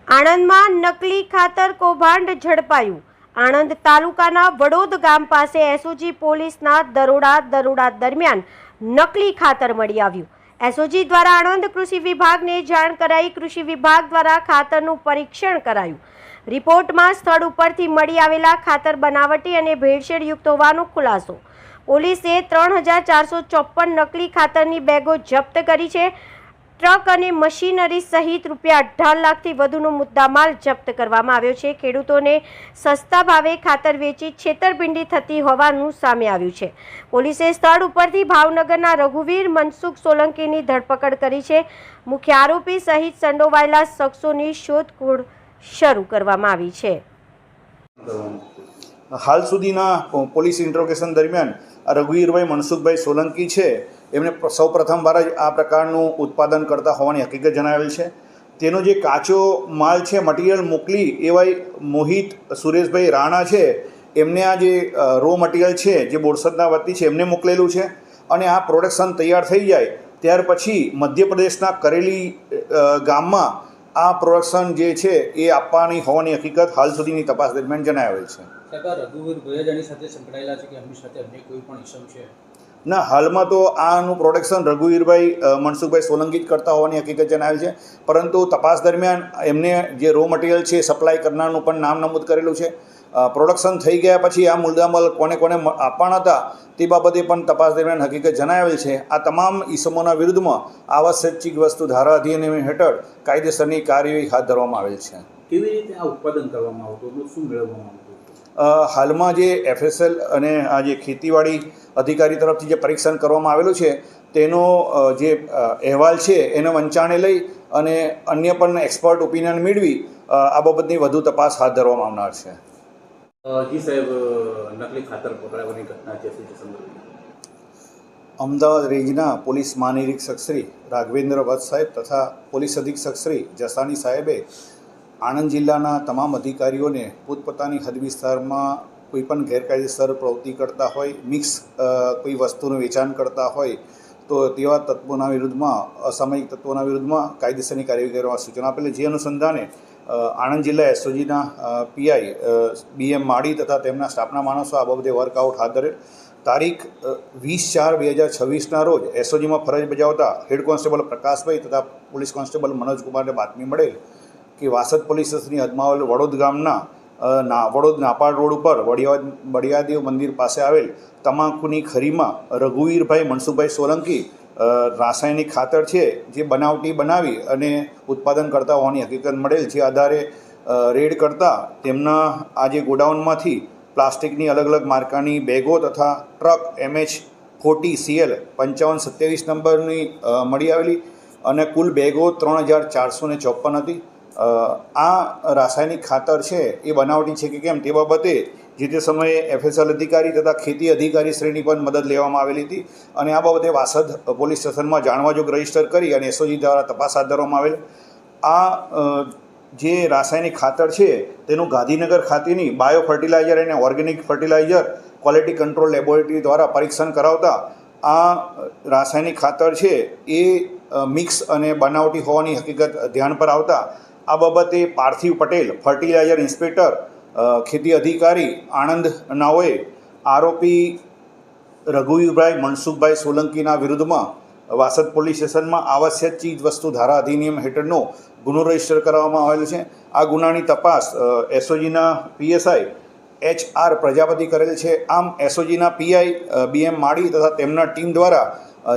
આણંદમાં નકલી ખાતર કૌભાંડ ઝડપાયું। આણંદ તાલુકાના વડોદ ગામ પાસે એસઓજી પોલીસના દરોડા દરમિયાન નકલી ખાતર મળી આવ્યું। એસઓજી દ્વારા આણંદ કૃષિ વિભાગને જાણ કરાઈ। કૃષિ વિભાગ દ્વારા ખાતરનું પરીક્ષણ કરાયું। રિપોર્ટમાં સ્થળ ઉપરથી મળી આવેલા ખાતર બનાવટી અને ભેળસેળયુક્ત હોવાનો ખુલાસો। પોલીસે 3454 નકલી ખાતરની બેગો જપ્ત કરી છે। ટ્રક અને મશીનરી સહિત ₹18 લાખથી વધુનો મુદ્દામાલ જપ્ત કરવામાં આવ્યો છે। ખેડૂતોને સસ્તા ભાવે ખાતર વેચી છેતરપિંડી થતી હોવાનું સામે આવ્યું છે। પોલીસે સ્થળ ઉપરથી ભાવનગરના રઘુવીર મનસુખ સોલંકીની ધરપકડ કરી છે। મુખ્ય આરોપી સહિત સંડોવાયેલા શખ્સોની શોધખોળ શરૂ કરવામાં આવી છે। હાલ સુધીના પોલીસ ઇન્ટ્રોગેશન દરમિયાન રઘુવીરભાઈ મનસુખભાઈ સોલંકી છે એમને સૌ પ્રથમવાર જ આ પ્રકારનું ઉત્પાદન કરતા હોવાની હકીકત જણાવેલ છે। તેનો જે કાચો માલ છે મટીરિયલ મોકલી એવા મોહિત સુરેશભાઈ રાણા છે એમને આ જે રો મટીરિયલ છે જે બોરસદના વતી છે એમને મોકલેલું છે અને આ પ્રોડક્શન તૈયાર થઈ જાય ત્યાર પછી મધ્યપ્રદેશના કરેલી ગામમાં આ પ્રોડક્શન જે છે એ આપવાની હોવાની હકીકત હાલ સુધીની તપાસ દરમિયાન જણાવેલ છે। રઘુવીરભાઈ સાથે સંકળાયેલા છે કે એમની સાથે અન્ય કોઈ પણ ઇસમ છે? ના, હાલમાં તો આનું પ્રોડક્શન રઘુવીરભાઈ મનસુખભાઈ સોલંકી જ કરતા હોવાની હકીકત જણાવેલ છે, પરંતુ તપાસ દરમિયાન એમને જે રો મટીરિયલ છે સપ્લાય કરનારનું પણ નામ નમૂદ કરેલું છે। પ્રોડક્શન થઈ ગયા પછી આ મુદ્દામાલ કોને કોને આપવાના હતા તે બાબતે પણ તપાસ દરમિયાન હકીકત જણાવેલ છે। આ તમામ ઇસમોના વિરુદ્ધમાં આવશ્યક ચીજવસ્તુ ધારા અધિનિયમ હેઠળ કાયદેસરની કાર્યવાહી હાથ ધરવામાં આવેલ છે। કેવી રીતે આ ઉત્પાદન કરવામાં આવતું, શું મેળવવામાં આવતું? હાલમાં જે FSL અને આ જે ખેતીવાડી અધિકારી તરફથી જે પરીક્ષણ કરવામાં આવેલું છે તેનો જે અહેવાલ છે એને વંચાણે લઈ અને અન્ય પણ એક્સપર્ટ ઓપિનિયન મેળવી આ બાબતની વધુ તપાસ હાથ ધરવામાં આવનાર છે। જી સાહેબ, નકલી ખાતર પકડાવાની ઘટના છે અમદાવાદ રેન્જના પોલીસ મહાનિરીક્ષક શ્રી રાઘવેન્દ્ર વત્સ સાહેબ તથા પોલીસ અધિક્ષક શ્રી જસાણી સાહેબે આણંદ જિલ્લાના તમામ અધિકારીઓને પોતપોતાની હદ વિસ્તારમાં કોઈપણ ગેરકાયદેસર પ્રવૃત્તિ કરતા હોય, મિક્સ કોઈ વસ્તુનું વેચાણ કરતા હોય તો તેવા તત્વોના વિરુદ્ધમાં, અસામાયિક તત્વોના વિરુદ્ધમાં કાયદેસરની કાર્યવાહી કરવા સૂચના આપેલી। જે અનુસંધાને આણંદ જિલ્લા એસઓજીના પીઆઈ BM માળી તથા તેમના સ્ટાફના માણસો આ બાબતે વર્કઆઉટ હાથ ધરેલ। તારીખ 20/4/2026ના રોજ એસઓજીમાં ફરજ બજાવતા હેડ કોન્સ્ટેબલ પ્રકાશભાઈ તથા પોલીસ કોન્સ્ટેબલ મનોજકુમારને બાતમી મળેલ કે વાસદ પોલીસ સ્ટેશનની હદમાં આવેલ વડોદ ગામના વડોદ નાપાડ રોડ ઉપર બળિયાદેવ મંદિર પાસે આવેલ તમાકુની ખરીમાં રઘુવીરભાઈ મનસુખભાઈ સોલંકી રાસાયણિક ખાતર છે જે બનાવટી બનાવી અને ઉત્પાદન કરતા હોવાની હકીકત મળેલ। જે આધારે રેડ કરતાં તેમના આ જે ગોડાઉનમાંથી પ્લાસ્ટિકની અલગ અલગ માર્કાની બેગો તથા ટ્રક MH40CL 5527 નંબરની મળી આવેલી અને કુલ બેગો 3454 હતી। આ રાસાયણિક ખાતર છે એ બનાવટી છે કે કેમ તે બાબતે જે તે સમયે FSL અધિકારી તથા ખેતી અધિકારી શ્રેણી પણ મદદ લેવામાં આવેલી હતી અને આ બાબતે વાસદ પોલીસ સ્ટેશનમાં જાણવાજોગ રજીસ્ટર કરી અને એસઓજી દ્વારા તપાસ હાથ ધરવામાં આવેલ। આ જે રાસાયણિક ખાતર છે તેનું ગાંધીનગર ખાતેની બાયો ફર્ટિલાઇઝર અને organic fertiliser quality control laboratory દ્વારા પરીક્ષણ કરાવતા આ રાસાયણિક ખાતર છે એ મિક્સ અને બનાવટી હોવાની હકીકત ધ્યાન પર આવતા આ બાબતે પાર્થિવ પટેલ ફર્ટિલાઇઝર ઇન્સ્પેક્ટર ખેતી અધિકારી આણંદ નાઓએ આરોપી રઘુવીરભાઈ મનસુખભાઈ સોલંકીના વિરુદ્ધમાં વાસદ પોલીસ સ્ટેશનમાં આવશ્યક ચીજ વસ્તુ ધારા અધિનિયમ હેઠળનો ગુનો રજીસ્ટર કરવામાં આવેલો છે। આ ગુનાની તપાસ એસઓજીના PSI HR પ્રજાપતિ કરેલ છે। આમ એસઓજીના PI BM માળી તથા તેમના ટીમ દ્વારા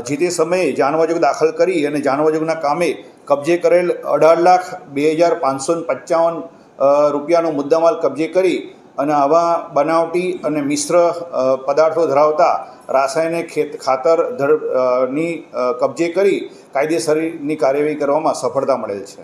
જે તે સમયે જાણવાજોગ દાખલ કરી અને જાણવાજોગના કામે કબજે કરેલ 18,02,555 રૂપિયાનો મુદ્દામાલ કબજે કરી અને આવા બનાવટી અને મિશ્ર પદાર્થો ધરાવતા રાસાયણિક ખાતરની કબજે કરી કાયદેસરની કાર્યવાહી કરવામાં સફળતા મળેલ છે।